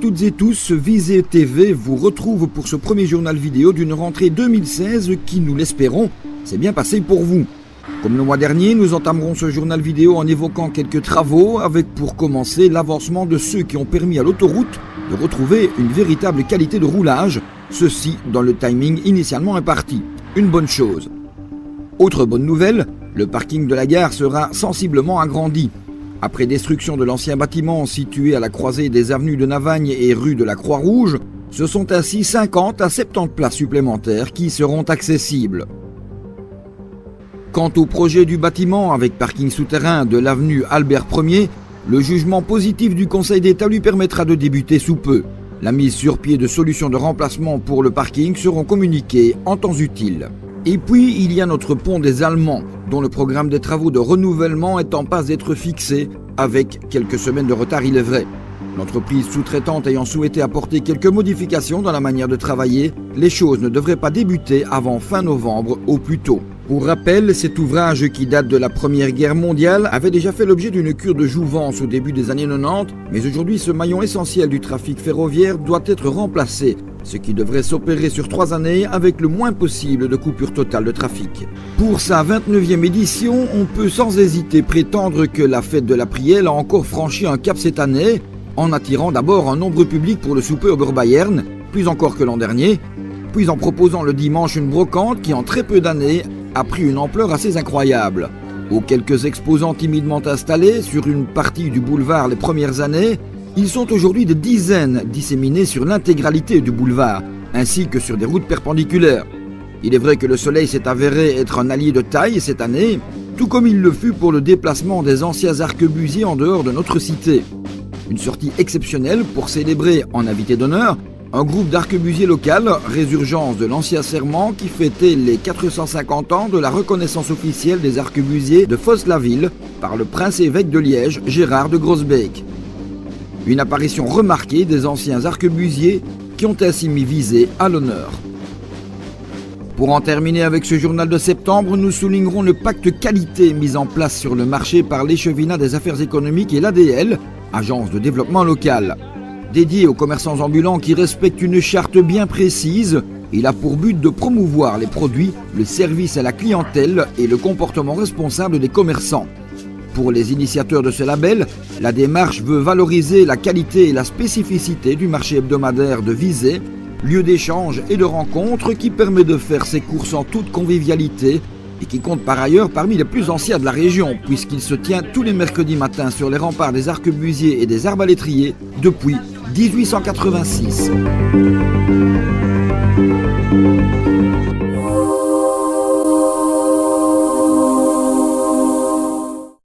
toutes et tous, Visée TV vous retrouve pour ce premier journal vidéo d'une rentrée 2016 qui, nous l'espérons, s'est bien passé pour vous. Comme le mois dernier, nous entamerons ce journal vidéo en évoquant quelques travaux avec pour commencer l'avancement de ceux qui ont permis à l'autoroute de retrouver une véritable qualité de roulage, ceci dans le timing initialement imparti. Une bonne chose. Autre bonne nouvelle, le parking de la gare sera sensiblement agrandi. Après destruction de l'ancien bâtiment situé à la croisée des avenues de Navagne et rue de la Croix-Rouge, ce sont ainsi 50 à 70 places supplémentaires qui seront accessibles. Quant au projet du bâtiment avec parking souterrain de l'avenue Albert Ier, le jugement positif du Conseil d'État lui permettra de débuter sous peu. La mise sur pied de solutions de remplacement pour le parking seront communiquées en temps utile. Et puis, il y a notre pont des Allemands, dont le programme des travaux de renouvellement est en passe d'être fixé, avec quelques semaines de retard il est vrai. L'entreprise sous-traitante ayant souhaité apporter quelques modifications dans la manière de travailler, les choses ne devraient pas débuter avant fin novembre au plus tôt. Pour rappel, cet ouvrage qui date de la Première Guerre mondiale avait déjà fait l'objet d'une cure de jouvence au début des années 90, mais aujourd'hui ce maillon essentiel du trafic ferroviaire doit être remplacé, ce qui devrait s'opérer sur 3 années avec le moins possible de coupure totale de trafic. Pour sa 29e édition, on peut sans hésiter prétendre que la fête de la Prielle a encore franchi un cap cette année, en attirant d'abord un nombre public pour le souper au beurre Bayern, plus encore que l'an dernier, puis en proposant le dimanche une brocante qui en très peu d'années a pris une ampleur assez incroyable. Aux quelques exposants timidement installés sur une partie du boulevard les premières années, ils sont aujourd'hui des dizaines disséminés sur l'intégralité du boulevard, ainsi que sur des routes perpendiculaires. Il est vrai que le soleil s'est avéré être un allié de taille cette année, tout comme il le fut pour le déplacement des anciens arquebusiers en dehors de notre cité. Une sortie exceptionnelle pour célébrer, en invité d'honneur, un groupe d'arquebusiers local, résurgence de l'ancien serment qui fêtait les 450 ans de la reconnaissance officielle des arquebusiers de Fosse-la-Ville par le prince-évêque de Liège, Gérard de Grosbeek. Une apparition remarquée des anciens arquebusiers qui ont ainsi mis Visée à l'honneur. Pour en terminer avec ce journal de septembre, nous soulignerons le pacte qualité mis en place sur le marché par l'Échevinat des affaires économiques et l'ADL, agence de développement local. Dédié aux commerçants ambulants qui respectent une charte bien précise, il a pour but de promouvoir les produits, le service à la clientèle et le comportement responsable des commerçants. Pour les initiateurs de ce label, la démarche veut valoriser la qualité et la spécificité du marché hebdomadaire de Visée, lieu d'échange et de rencontre qui permet de faire ses courses en toute convivialité et qui compte par ailleurs parmi les plus anciens de la région puisqu'il se tient tous les mercredis matins sur les remparts des arquebusiers et des arbalétriers depuis 1886.